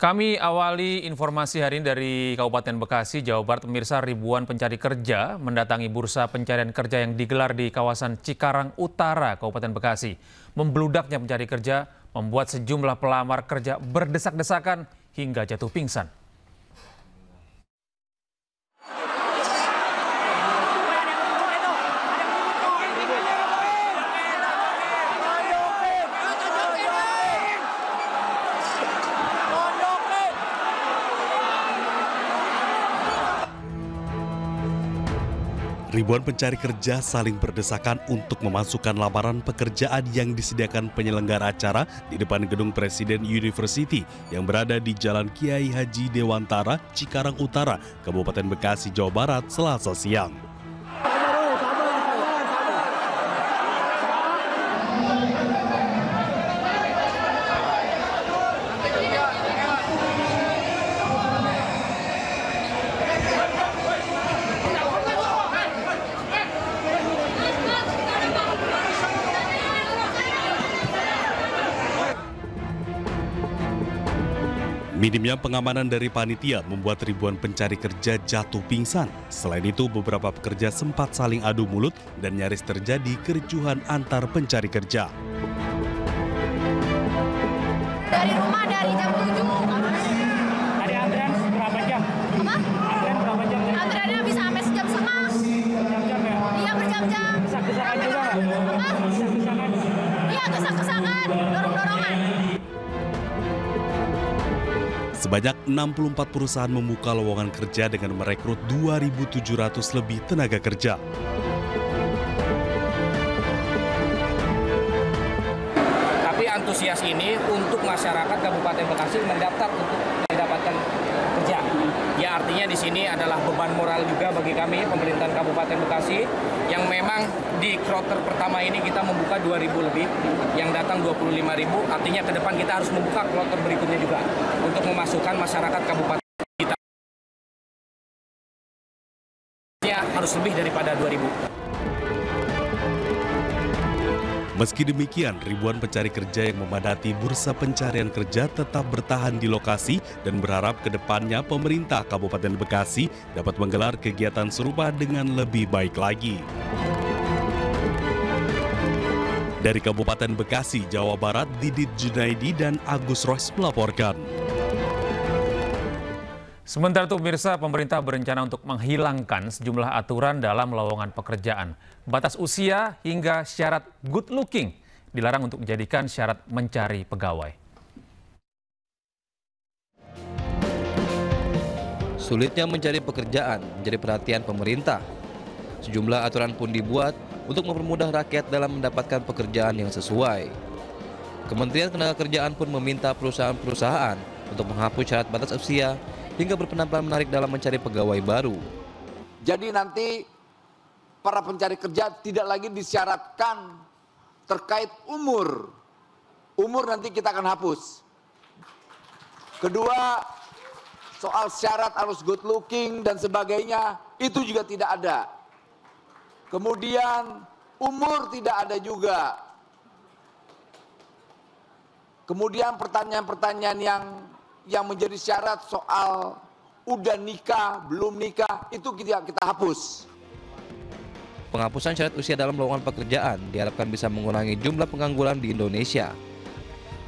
Kami awali informasi hari ini dari Kabupaten Bekasi, Jawa Barat. Pemirsa, ribuan pencari kerja mendatangi bursa pencarian kerja yang digelar di kawasan Cikarang Utara, Kabupaten Bekasi. Membludaknya pencari kerja membuat sejumlah pelamar kerja berdesak-desakan hingga jatuh pingsan. Ribuan pencari kerja saling berdesakan untuk memasukkan lamaran pekerjaan yang disediakan penyelenggara acara di depan gedung Presiden University yang berada di Jalan Kiai Haji Dewantara, Cikarang Utara, Kabupaten Bekasi, Jawa Barat, Selasa siang. Minimnya pengamanan dari panitia membuat ribuan pencari kerja jatuh pingsan. Selain itu, beberapa pekerja sempat saling adu mulut dan nyaris terjadi kericuhan antar pencari kerja. Dari rumah dari jam 7. Ada antrean berapa jam? Apa? Antrean berapa jam? Antreannya bisa sampai sejam setengah. Berjam-jam ya? Iya, berjam-jam. Desak-desakan juga nggak? Apa? Desak-desakan. Iya, desak-desakan, dorong-dorongan. Sebanyak 64 perusahaan membuka lowongan kerja dengan merekrut 2.700 lebih tenaga kerja. Tapi antusias ini untuk masyarakat Kabupaten Bekasi mendaftar untuk mendapatkan kerja. Ya, artinya di sini adalah beban moral juga bagi kami pemerintahan Kabupaten Bekasi yang memang di kloter pertama ini kita membuka 2.000 lebih, yang datang 25.000. Artinya ke depan kita harus membuka kloter berikutnya juga untuk memasukkan masyarakat kabupaten kita. Ya, harus lebih daripada 2.000. Meski demikian, ribuan pencari kerja yang memadati bursa pencarian kerja tetap bertahan di lokasi dan berharap ke depannya pemerintah Kabupaten Bekasi dapat menggelar kegiatan serupa dengan lebih baik lagi. Dari Kabupaten Bekasi, Jawa Barat, Didit Junaidi dan Agus Rois melaporkan. Sementara itu, pemirsa, pemerintah berencana untuk menghilangkan sejumlah aturan dalam lowongan pekerjaan. Batas usia hingga syarat good looking dilarang untuk dijadikan syarat mencari pegawai. Sulitnya mencari pekerjaan menjadi perhatian pemerintah. Sejumlah aturan pun dibuat untuk mempermudah rakyat dalam mendapatkan pekerjaan yang sesuai. Kementerian Ketenagakerjaan pun meminta perusahaan-perusahaan untuk menghapus syarat batas usia hingga berpenampilan menarik dalam mencari pegawai baru. Jadi nanti para pencari kerja tidak lagi disyaratkan terkait umur. Umur nanti kita akan hapus. Kedua, soal syarat harus good looking dan sebagainya, itu juga tidak ada. Kemudian umur tidak ada juga. Kemudian pertanyaan-pertanyaan yang menjadi syarat soal udah nikah, belum nikah, itu kita hapus. Penghapusan syarat usia dalam lowongan pekerjaan diharapkan bisa mengurangi jumlah pengangguran di Indonesia.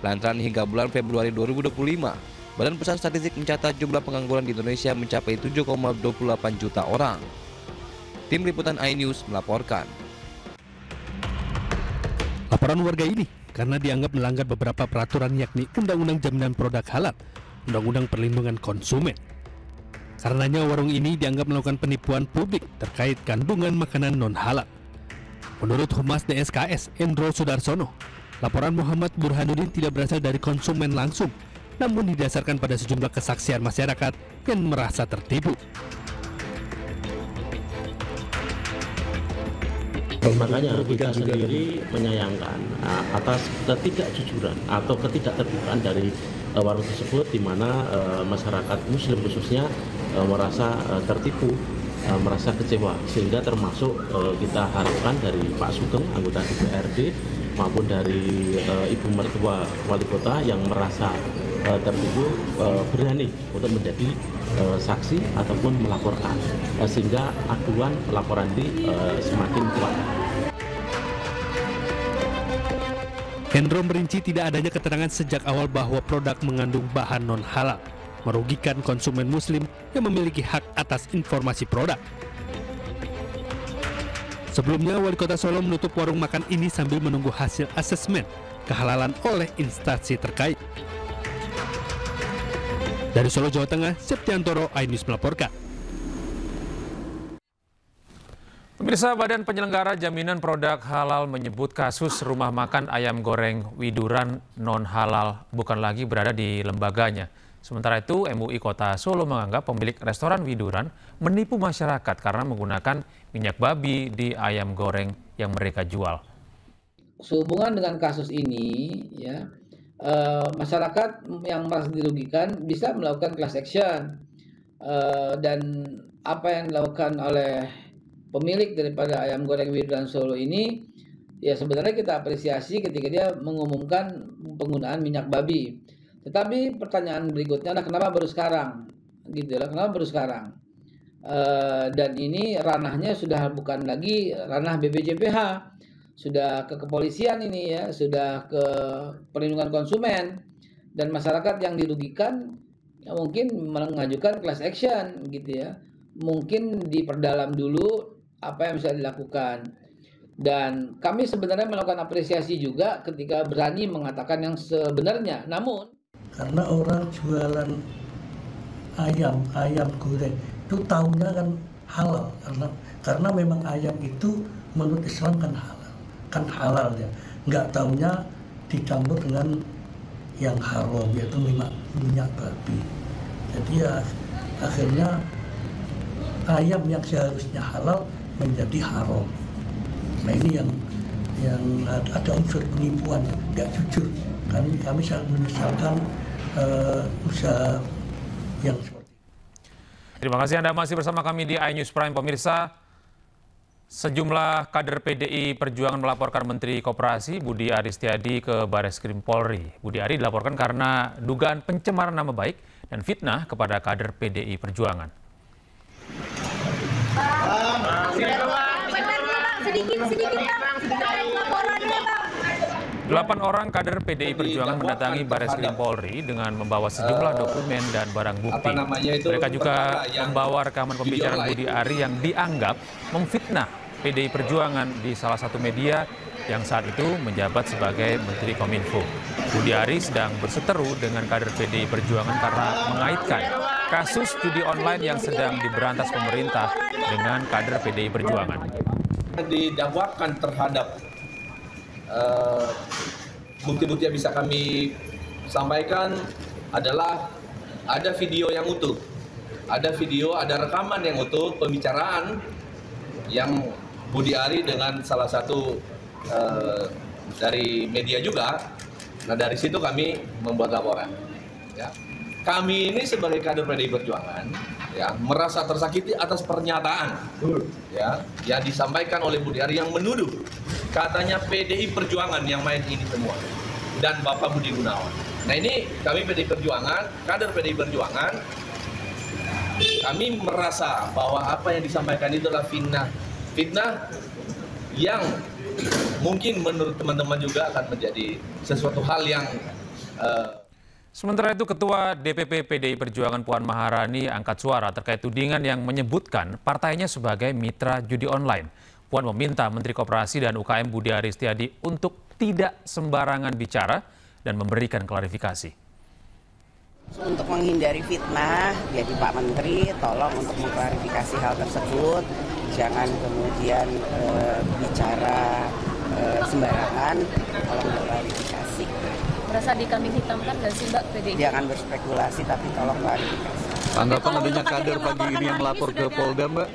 Lantaran hingga bulan Februari 2025, Badan Pusat Statistik mencatat jumlah pengangguran di Indonesia mencapai 7,28 juta orang. Tim Liputan iNews melaporkan. Laporan warga ini karena dianggap melanggar beberapa peraturan yakni Undang-Undang Jaminan Produk Halal, Undang-Undang Perlindungan Konsumen. Karenanya warung ini dianggap melakukan penipuan publik terkait kandungan makanan non-halal. Menurut Humas DSKS Endro Sudarsono, laporan Muhammad Burhanuddin tidak berasal dari konsumen langsung, namun didasarkan pada sejumlah kesaksian masyarakat yang merasa tertipu. Makanya kita sendiri menyayangkan atas ketidakjujuran atau ketidakterbukaan dari warung tersebut, di mana masyarakat Muslim khususnya merasa tertipu, merasa kecewa, sehingga termasuk kita harapkan dari Pak Sugeng, anggota DPRD, maupun dari Ibu Mertua Wali Kota yang merasa tertentu berani untuk menjadi saksi ataupun melaporkan, sehingga aduan laporan ini semakin kuat. Hendro merinci tidak adanya keterangan sejak awal bahwa produk mengandung bahan non-halal, merugikan konsumen muslim yang memiliki hak atas informasi produk. Sebelumnya, Wali Kota Solo menutup warung makan ini sambil menunggu hasil asesmen kehalalan oleh instansi terkait. Dari Solo, Jawa Tengah, Septiantoro, iNews melaporkan. Pemirsa, Badan Penyelenggara Jaminan Produk Halal menyebut kasus rumah makan ayam goreng Widuran non-halal bukan lagi berada di lembaganya. Sementara itu, MUI Kota Solo menganggap pemilik restoran Widuran menipu masyarakat karena menggunakan minyak babi di ayam goreng yang mereka jual. Sehubungan dengan kasus ini, ya, masyarakat yang merasa dirugikan bisa melakukan class action, dan apa yang dilakukan oleh pemilik daripada ayam goreng Widuran Solo ini, ya sebenarnya kita apresiasi ketika dia mengumumkan penggunaan minyak babi. Tetapi pertanyaan berikutnya adalah kenapa baru sekarang, gitu lah, kenapa baru sekarang? Dan ini ranahnya sudah bukan lagi ranah BPJPH, sudah ke kepolisian ini ya, sudah ke perlindungan konsumen, dan masyarakat yang dirugikan ya mungkin mengajukan class action, gitu ya. Mungkin diperdalam dulu apa yang bisa dilakukan. Dan kami sebenarnya melakukan apresiasi juga ketika berani mengatakan yang sebenarnya. Namun karena orang jualan ayam goreng itu tahunya kan halal, karena memang ayam itu menurut Islam kan halal ya, nggak tahunya dicampur dengan yang haram, yaitu minyak babi. Jadi ya akhirnya ayam yang seharusnya halal menjadi haram. Nah ini yang ada unsur penipuan, nggak jujur. Kami sangat menyesalkan usaha yang seperti itu. Terima kasih Anda masih bersama kami di iNews Prime. Pemirsa, sejumlah kader PDI Perjuangan melaporkan Menteri Koperasi Budi Aris Setiadi ke Bareskrim Polri. Budi Aris dilaporkan karena dugaan pencemaran nama baik dan fitnah kepada kader PDI Perjuangan. Sedikit, laporannya, Bang. 8 orang kader PDI Perjuangan mendatangi Bareskrim Polri dengan membawa sejumlah dokumen dan barang bukti. Mereka juga membawa rekaman pembicaraan Budi Aris yang dianggap memfitnah PDI Perjuangan di salah satu media yang saat itu menjabat sebagai Menteri Kominfo. Budi Aris sedang berseteru dengan kader PDI Perjuangan karena mengaitkan kasus judi online yang sedang diberantas pemerintah dengan kader PDI Perjuangan. Didakwakan terhadap bukti-bukti yang bisa kami sampaikan adalah ada video yang utuh, ada rekaman yang utuh pembicaraan yang Budi Aris dengan salah satu dari media juga. Nah dari situ kami membuat laporan. Ya. Kami ini sebagai kader PDI Perjuangan ya merasa tersakiti atas pernyataan ya yang disampaikan oleh Budi Aris yang menuduh katanya PDI Perjuangan yang main ini semua dan Bapak Budi Gunawan. Nah ini kami PDI Perjuangan, kader PDI Perjuangan, kami merasa bahwa apa yang disampaikan itu adalah fitnah yang mungkin menurut teman-teman juga akan menjadi sesuatu hal yang Sementara itu, Ketua DPP PDI Perjuangan Puan Maharani angkat suara terkait tudingan yang menyebutkan partainya sebagai mitra judi online. Puan meminta Menteri Koperasi dan UKM Budi Aris Setiadi untuk tidak sembarangan bicara dan memberikan klarifikasi. Untuk menghindari fitnah, jadi Pak Menteri tolong untuk mengklarifikasi hal tersebut. Jangan kemudian bicara sembarangan, tolong klarifikasi. Merasa dikambing hitamkan nggak sih Mbak PDI? Jangan berspekulasi tapi tolong klarifikasi. Tanggapan adanya kader pagi ini yang melapor ke Polda, Mbak?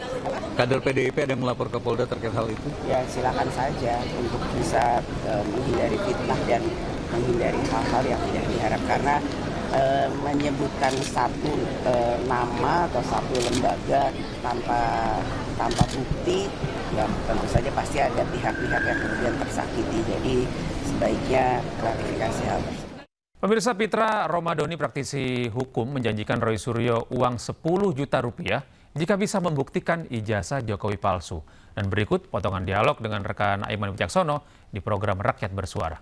Kader PDIP ada yang melapor ke Polda terkait hal itu? Ya silakan saja untuk bisa menghindari fitnah dan menghindari hal-hal yang tidak diharapkan. Karena menyebutkan satu nama atau satu lembaga tanpa bukti, ya tentu saja pasti ada pihak-pihak yang kemudian tersakiti. Jadi sebaiknya klarifikasi hal tersebut. Pemirsa, Pitra Romadoni, praktisi hukum, menjanjikan Roy Suryo uang 10 juta rupiah jika bisa membuktikan ijazah Jokowi palsu. Dan berikut potongan dialog dengan rekan Aiman Wicaksono di program Rakyat Bersuara.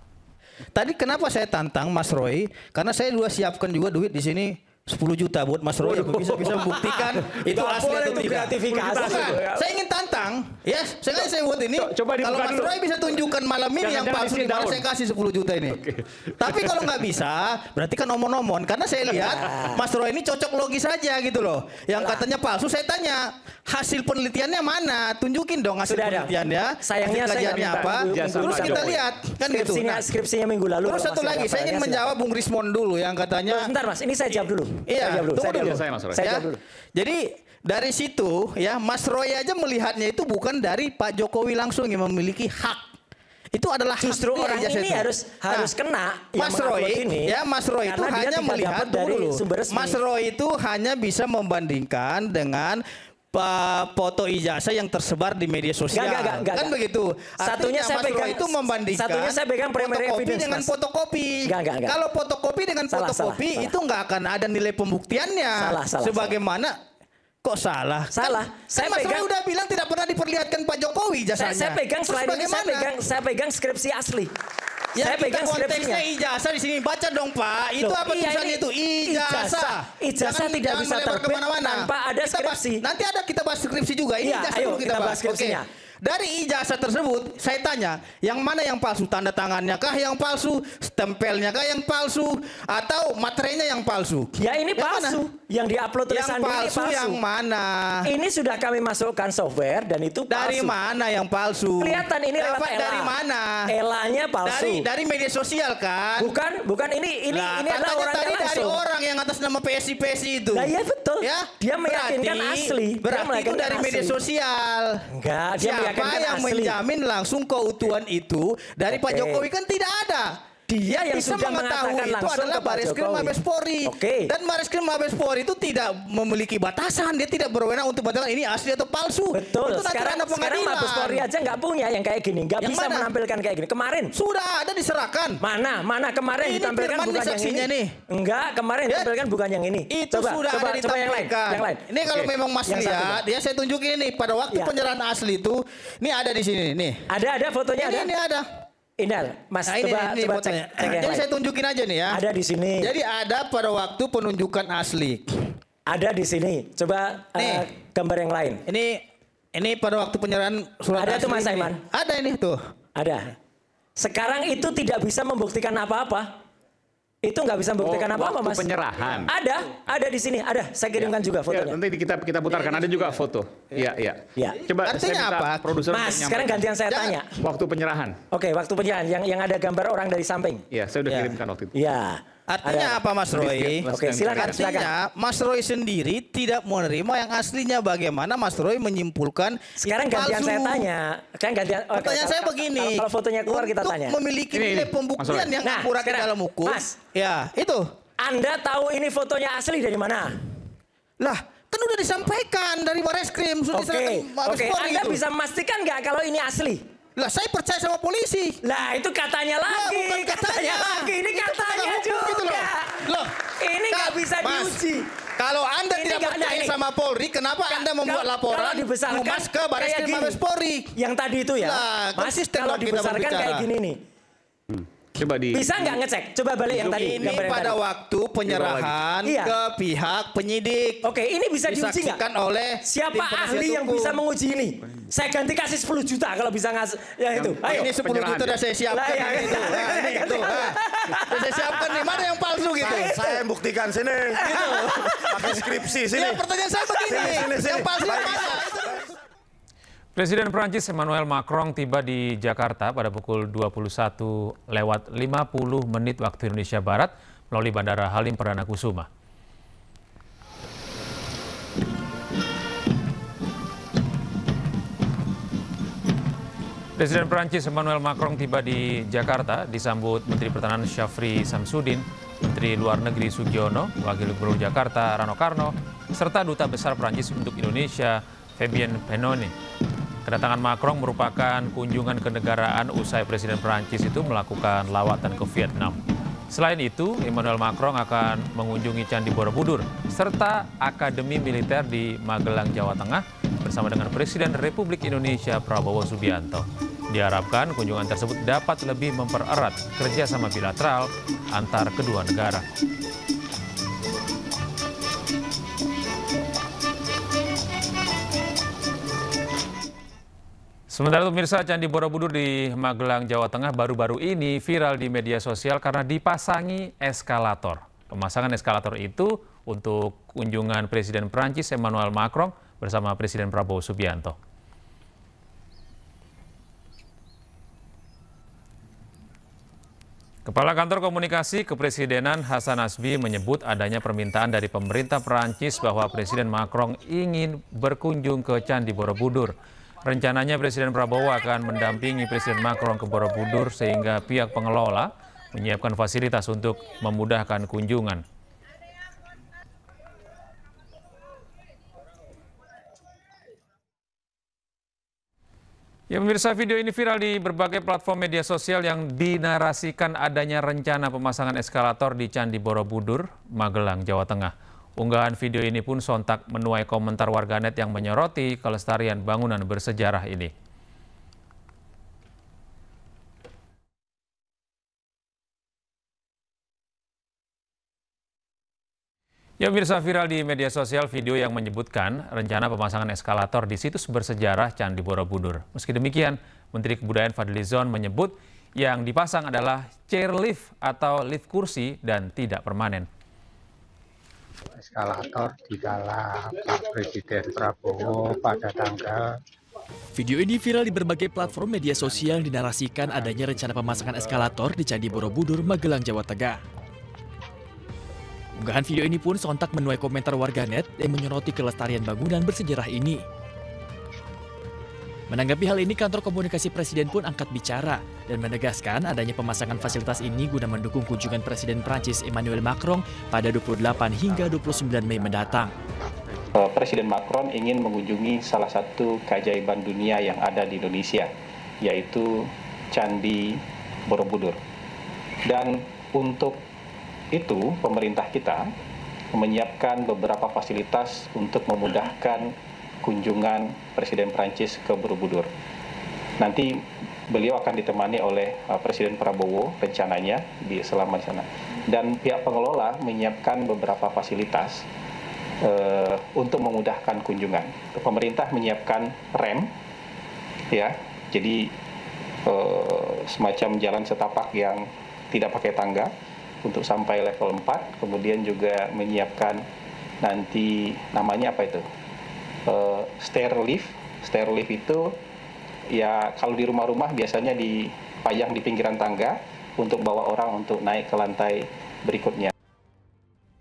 Tadi kenapa saya tantang Mas Roy? Karena saya juga siapkan juga duit di sini 10 juta buat Mas Roy bisa membuktikan itu asli atau tidak. Saya ingin tantang, ya. Saya buat ini. Kalau Mas Roy bisa tunjukkan malam ini yang palsu, saya kasih 10 juta ini. Tapi kalau nggak bisa, berarti kan omon-omon. Karena saya lihat Mas Roy ini cocok logis saja gitu loh. Yang katanya palsu, saya tanya hasil penelitiannya mana? Tunjukin dong hasil penelitiannya. Sayangnya saya apa? Terus kita lihat kan gitu. Skripsinya minggu lalu. Terus satu lagi, saya ingin menjawab Bung Rismon dulu yang katanya. Sebentar Mas, ini saya jawab dulu. Iya, tunggu dulu. Saya jawab dulu. Jadi dari situ ya Mas Roy aja melihatnya itu bukan dari Pak Jokowi langsung yang memiliki hak. Itu adalah justru orang ini harus kena. Mas Roy ini, ya Mas Roy itu hanya melihat dulu. Mas Roy itu hanya bisa membandingkan dengan foto ijazah yang tersebar di media sosial. Enggak, kan begitu. Satunya saya pegang itu membandingkan. Satunya saya pegang primary evidence dengan fotokopi. Enggak. Kalau fotokopi dengan fotokopi itu enggak akan ada nilai pembuktiannya. Sebagaimana kok salah? Saya Mas Roy udah bilang tidak pernah diperlihatkan Pak Jokowi jasanya. Saya pegang selain ini saya pegang skripsi asli. Ya, saya pegang konteksnya ijazah di sini, baca dong Pak. Itu apa tulisannya itu? Ijazah. Ijazah tidak bisa terbit tanpa ada skripsi. Nanti ada kita bahas skripsi juga. Ini ijazah dulu kita bahas skripsinya. Dari ijazah tersebut, saya tanya, yang mana yang palsu? Tanda tangannya kah yang palsu? Stempelnya kah yang palsu? Atau materinya yang palsu? Ya ini palsu. Yang diupload tulisan ini palsu. Yang mana? Ini sudah kami masukkan software dan itu palsu. Dari mana yang palsu? Kelihatan ini lewat Ela. Dari mana? Elanya palsu. Dari media sosial kan? Bukan ini adalah orangnya langsung. Dari orang yang atas nama PSI itu. Nah, iya betul. Ya? Dia meyakinkan asli. Berarti itu dari media sosial. Enggak, dia siapa yang menjamin langsung keutuhan itu dari Pak Jokowi? Kan tidak ada. Dia yang bisa sudah mengetahui itu adalah Bareskrim Mabes Polri. Dan Bareskrim Mabes Polri itu tidak memiliki batasan. Dia tidak berwenang untuk mengatakan ini asli atau palsu. Betul. Sekarang Mabes Polri aja nggak punya yang kayak gini. Nggak bisa menampilkan kayak gini. Kemarin sudah ada diserahkan. Mana kemarin ini ditampilkan bukan yang ini. Nih. Enggak, kemarin ditampilkan bukan yang ini. Itu sudah ada ditampilkan. Yang lain. Ini kalau memang Mas lihat, ya saya tunjukin ini pada waktu penyerahan asli itu. Ini ada di sini nih. Ada fotonya. Ini ada. Mas, ini coba cek. Jadi saya tunjukin aja nih ya. Ada di sini. Jadi ada pada waktu penunjukan asli. Ada di sini. Coba gambar yang lain. Ini pada waktu penyerahan surat ada asli. Ada tuh Mas Aiman. Ada ini tuh. Ada. Sekarang itu tidak bisa membuktikan apa-apa. Itu nggak bisa membuktikan apa-apa, Mas. Penyerahan. Ada di sini, ada. Saya kirimkan juga fotonya. Nanti kita putarkan, ada juga foto. Iya. Coba artinya apa? Produser Mas, sekarang gantian saya tanya. Waktu penyerahan. Oke, waktu penyerahan yang ada gambar orang dari samping. Iya, saya udah kirimkan waktu itu. Iya. Artinya apa Mas Roy? Oke, silakan. Artinya Mas Roy sendiri tidak menerima yang aslinya. Bagaimana Mas Roy menyimpulkan sekarang gantian saya tanya. Pertanyaan saya begini. Kalau fotonya keluar kita tanya. Untuk memiliki nilai pembuktian yang akurat di dalam hukum. Mas, ya itu. Anda tahu ini fotonya asli dari mana? Lah, kan udah disampaikan dari Bareskrim. Oke. Anda bisa memastikan nggak kalau ini asli? Lah saya percaya sama polisi. Lah itu katanya lagi. Ya, katanya lagi. Ini katanya juga. Gitu loh. Ini nggak bisa diuji. Kalau Anda tidak percaya sama Polri, kenapa Anda membuat laporan Humas ke Bareskrim Mabes Polri? Yang tadi itu ya. Mas, kalau dibesarkan kayak gini nih. Coba bisa nggak ngecek? Coba balik yang tadi. Ini pada waktu penyerahan ke pihak penyidik. Oke, ini bisa diuji nggak? Oleh siapa ahli yang bisa menguji ini? Saya ganti kasih 10 juta kalau bisa ngasih. Ya itu. Ayo. Ini 10 juta udah saya siapkan. Saya siapkan nih. Mana yang palsu gitu? Saya buktikan sini. Gitu. Pakai skripsi sini. Ya, pertanyaan saya begini. Yang palsu mana? Presiden Prancis Emmanuel Macron tiba di Jakarta pada pukul 21:50 waktu Indonesia Barat melalui Bandara Halim Perdana Kusuma. Presiden Prancis Emmanuel Macron tiba di Jakarta disambut Menteri Pertahanan Syafri Samsudin, Menteri Luar Negeri Sugiono, Wakil Gubernur Jakarta Rano Karno, serta Duta Besar Prancis untuk Indonesia Fabien Penoni. Kedatangan Macron merupakan kunjungan kenegaraan usai Presiden Prancis itu melakukan lawatan ke Vietnam. Selain itu, Emmanuel Macron akan mengunjungi Candi Borobudur serta Akademi Militer di Magelang, Jawa Tengah bersama dengan Presiden Republik Indonesia Prabowo Subianto. Diharapkan kunjungan tersebut dapat lebih mempererat kerjasama bilateral antar kedua negara. Sementara itu pemirsa, Candi Borobudur di Magelang, Jawa Tengah baru-baru ini viral di media sosial karena dipasangi eskalator. Pemasangan eskalator itu untuk kunjungan Presiden Prancis Emmanuel Macron bersama Presiden Prabowo Subianto. Kepala Kantor Komunikasi Kepresidenan Hasan Nasbi menyebut adanya permintaan dari pemerintah Prancis bahwa Presiden Macron ingin berkunjung ke Candi Borobudur. Rencananya Presiden Prabowo akan mendampingi Presiden Macron ke Borobudur sehingga pihak pengelola menyiapkan fasilitas untuk memudahkan kunjungan. Ya pemirsa, video ini viral di berbagai platform media sosial yang dinarasikan adanya rencana pemasangan eskalator di Candi Borobudur, Magelang, Jawa Tengah. Unggahan video ini pun sontak menuai komentar warganet yang menyoroti kelestarian bangunan bersejarah ini. Ya pemirsa, viral di media sosial video yang menyebutkan rencana pemasangan eskalator di situs bersejarah Candi Borobudur. Meski demikian, Menteri Kebudayaan Fadlizon menyebut yang dipasang adalah chairlift atau lift kursi dan tidak permanen. Eskalator di dalam Presiden Prabowo pada tanggal. Video ini viral di berbagai platform media sosial yang dinarasikan adanya rencana pemasangan eskalator di Candi Borobudur, Magelang, Jawa Tengah. Unggahan video ini pun sontak menuai komentar warganet yang menyoroti kelestarian bangunan bersejarah ini. Menanggapi hal ini, Kantor Komunikasi Presiden pun angkat bicara dan menegaskan adanya pemasangan fasilitas ini guna mendukung kunjungan Presiden Prancis Emmanuel Macron pada 28 hingga 29 Mei mendatang. Presiden Macron ingin mengunjungi salah satu keajaiban dunia yang ada di Indonesia, yaitu Candi Borobudur. Dan untuk itu, pemerintah kita menyiapkan beberapa fasilitas untuk memudahkan kunjungan Presiden Prancis ke Borobudur. Nanti beliau akan ditemani oleh Presiden Prabowo rencananya selama di sana. Dan pihak pengelola menyiapkan beberapa fasilitas untuk memudahkan kunjungan. Pemerintah menyiapkan rem, ya, jadi semacam jalan setapak yang tidak pakai tangga untuk sampai level 4. Kemudian juga menyiapkan nanti namanya apa itu? Stairlift. Stairlift itu ya kalau di rumah-rumah biasanya dipajang di pinggiran tangga untuk bawa orang untuk naik ke lantai berikutnya.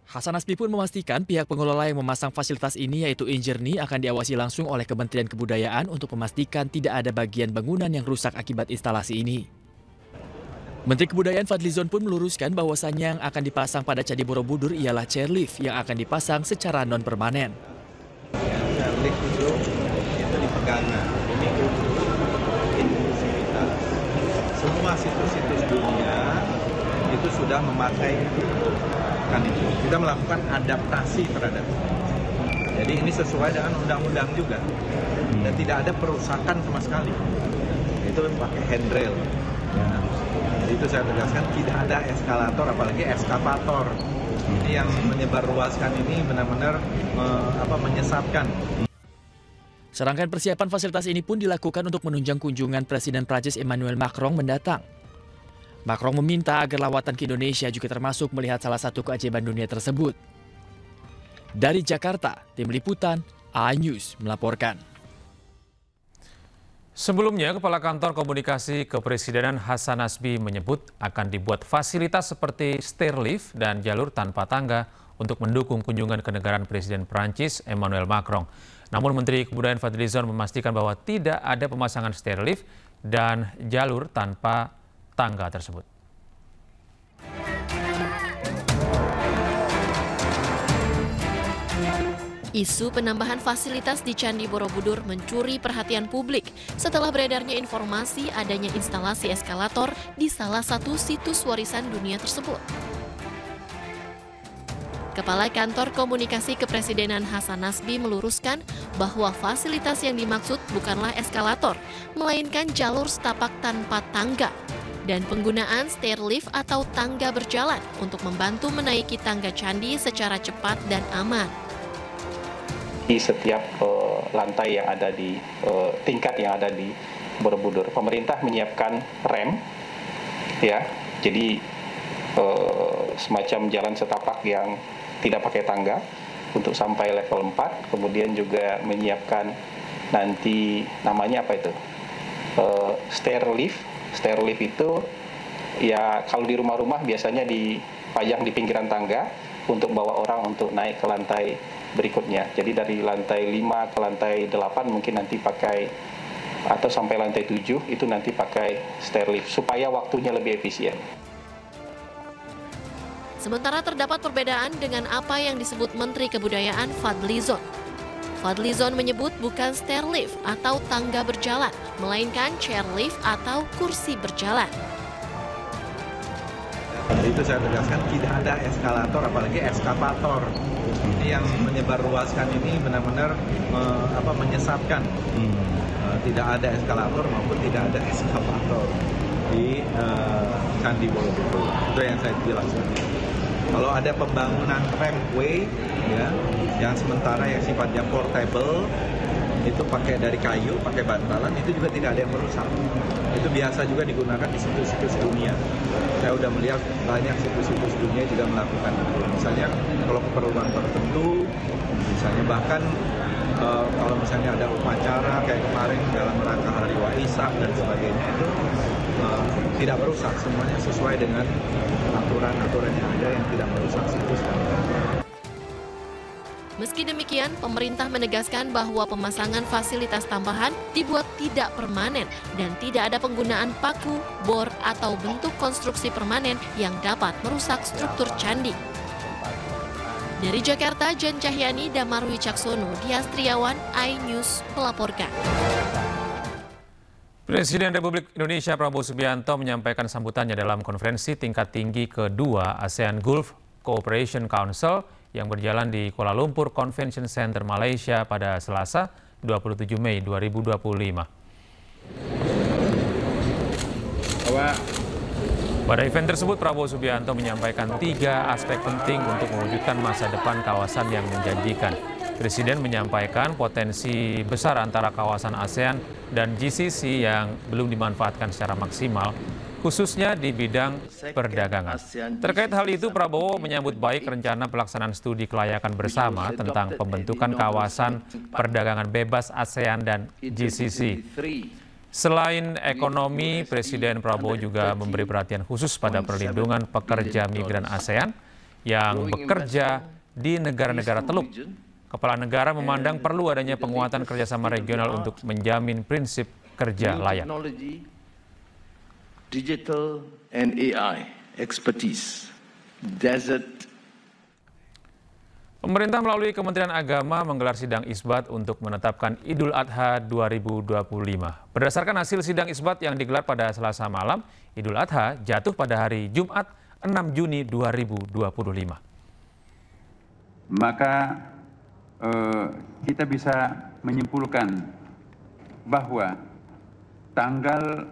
Hasan Nasbi pun memastikan pihak pengelola yang memasang fasilitas ini yaitu Injerni akan diawasi langsung oleh Kementerian Kebudayaan untuk memastikan tidak ada bagian bangunan yang rusak akibat instalasi ini. Menteri Kebudayaan Fadlizon pun meluruskan bahwasannya yang akan dipasang pada Candi Borobudur ialah chairlift yang akan dipasang secara non-permanen. Chairlift itu di pegangan, ini untuk inklusivitas. Semua situs-situs dunia itu sudah memakai kan itu. Kita melakukan adaptasi terhadap itu. Jadi ini sesuai dengan undang-undang juga dan tidak ada perusakan sama sekali. Itu pakai handrail. Ya. Jadi itu saya tegaskan tidak ada eskalator apalagi eskavator. Ini yang menyebarluaskan ini benar-benar menyesatkan. Serangkaian persiapan fasilitas ini pun dilakukan untuk menunjang kunjungan Presiden Prancis Emmanuel Macron mendatang. Macron meminta agar lawatan ke Indonesia juga termasuk melihat salah satu keajaiban dunia tersebut. Dari Jakarta, Tim Liputan, iNews melaporkan. Sebelumnya, Kepala Kantor Komunikasi Kepresidenan Hasan Nasbi menyebut akan dibuat fasilitas seperti stairlift dan jalur tanpa tangga untuk mendukung kunjungan kenegaraan Presiden Prancis Emmanuel Macron. Namun Menteri Kebudayaan Fadlizon memastikan bahwa tidak ada pemasangan stairlift dan jalur tanpa tangga tersebut. Isu penambahan fasilitas di Candi Borobudur mencuri perhatian publik setelah beredarnya informasi adanya instalasi eskalator di salah satu situs warisan dunia tersebut. Kepala Kantor Komunikasi Kepresidenan Hasan Nasbi meluruskan bahwa fasilitas yang dimaksud bukanlah eskalator, melainkan jalur setapak tanpa tangga dan penggunaan stairlift atau tangga berjalan untuk membantu menaiki tangga candi secara cepat dan aman. Di setiap lantai yang ada di tingkat yang ada di Borobudur, pemerintah menyiapkan rem, ya, jadi semacam jalan setapak yang tidak pakai tangga untuk sampai level 4, kemudian juga menyiapkan nanti namanya apa itu, stairlift. Stairlift itu ya kalau di rumah-rumah biasanya dipajang di pinggiran tangga untuk bawa orang untuk naik ke lantai berikutnya. Jadi dari lantai 5 ke lantai 8 mungkin nanti pakai, atau sampai lantai 7 itu nanti pakai stairlift supaya waktunya lebih efisien. Sementara terdapat perbedaan dengan apa yang disebut Menteri Kebudayaan Fadlizon. Fadlizon menyebut bukan stairlift atau tangga berjalan, melainkan chairlift atau kursi berjalan. Itu saya tegaskan tidak ada eskalator apalagi eskavator. Ini yang menyebarluaskan ini benar-benar menyesatkan. Tidak ada eskalator maupun tidak ada eskavator di Candi Borobudur. Itu yang saya jelaskan. Kalau ada pembangunan rampway ya, yang sementara yang sifatnya portable, itu pakai dari kayu, pakai bantalan, itu juga tidak ada yang merusak. Itu biasa juga digunakan di situs-situs dunia. Saya sudah melihat banyak situs-situs dunia juga melakukan itu. Misalnya kalau keperluan tertentu, misalnya bahkan kalau misalnya ada upacara kayak kemarin dalam rangka Hari Waisak dan sebagainya, itu tidak merusak, semuanya sesuai dengan aturan-aturan yang ada yang tidak merusak situs dan Meski demikian, pemerintah menegaskan bahwa pemasangan fasilitas tambahan dibuat tidak permanen dan tidak ada penggunaan paku, bor, atau bentuk konstruksi permanen yang dapat merusak struktur candi. Dari Jakarta, Jan Cahyani, Damar Wicaksono, Dias Triawan, iNews melaporkan. Presiden Republik Indonesia Prabowo Subianto menyampaikan sambutannya dalam konferensi tingkat tinggi kedua ASEAN Gulf Cooperation Council yang berjalan di Kuala Lumpur Convention Center, Malaysia pada Selasa 27 Mei 2025. Pada event tersebut, Prabowo Subianto menyampaikan 3 aspek penting untuk mewujudkan masa depan kawasan yang menjanjikan. Presiden menyampaikan potensi besar antara kawasan ASEAN dan GCC yang belum dimanfaatkan secara maksimal, khususnya di bidang perdagangan. Terkait hal itu, Prabowo menyambut baik rencana pelaksanaan studi kelayakan bersama tentang pembentukan kawasan perdagangan bebas ASEAN dan GCC. Selain ekonomi, Presiden Prabowo juga memberi perhatian khusus pada perlindungan pekerja migran ASEAN yang bekerja di negara-negara Teluk. Kepala negara memandang perlu adanya penguatan kerjasama regional untuk menjamin prinsip kerja layak. Digital and AI expertise, desert. Pemerintah melalui Kementerian Agama menggelar sidang isbat untuk menetapkan Idul Adha 2025. Berdasarkan hasil sidang isbat yang digelar pada Selasa malam, Idul Adha jatuh pada hari Jumat 6 Juni 2025. Maka kita bisa menyimpulkan bahwa tanggal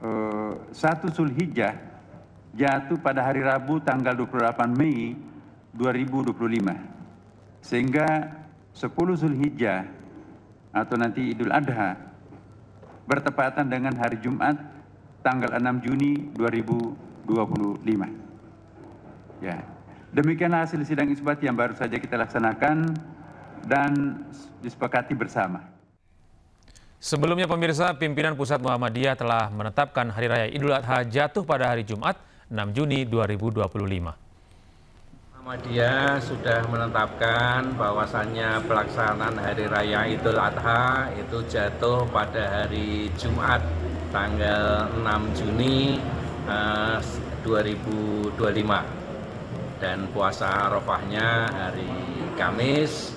1 Zulhijjah jatuh pada hari Rabu tanggal 28 Mei 2025. Sehingga 10 Zulhijjah atau nanti Idul Adha bertepatan dengan hari Jumat tanggal 6 Juni 2025. Ya. Demikianlah hasil sidang isbat yang baru saja kita laksanakan dan disepakati bersama. Sebelumnya pemirsa, pimpinan Pusat Muhammadiyah telah menetapkan Hari Raya Idul Adha jatuh pada hari Jumat 6 Juni 2025. Muhammadiyah sudah menetapkan bahwasannya pelaksanaan Hari Raya Idul Adha itu jatuh pada hari Jumat tanggal 6 Juni 2025. Dan puasa Arafahnya hari Kamis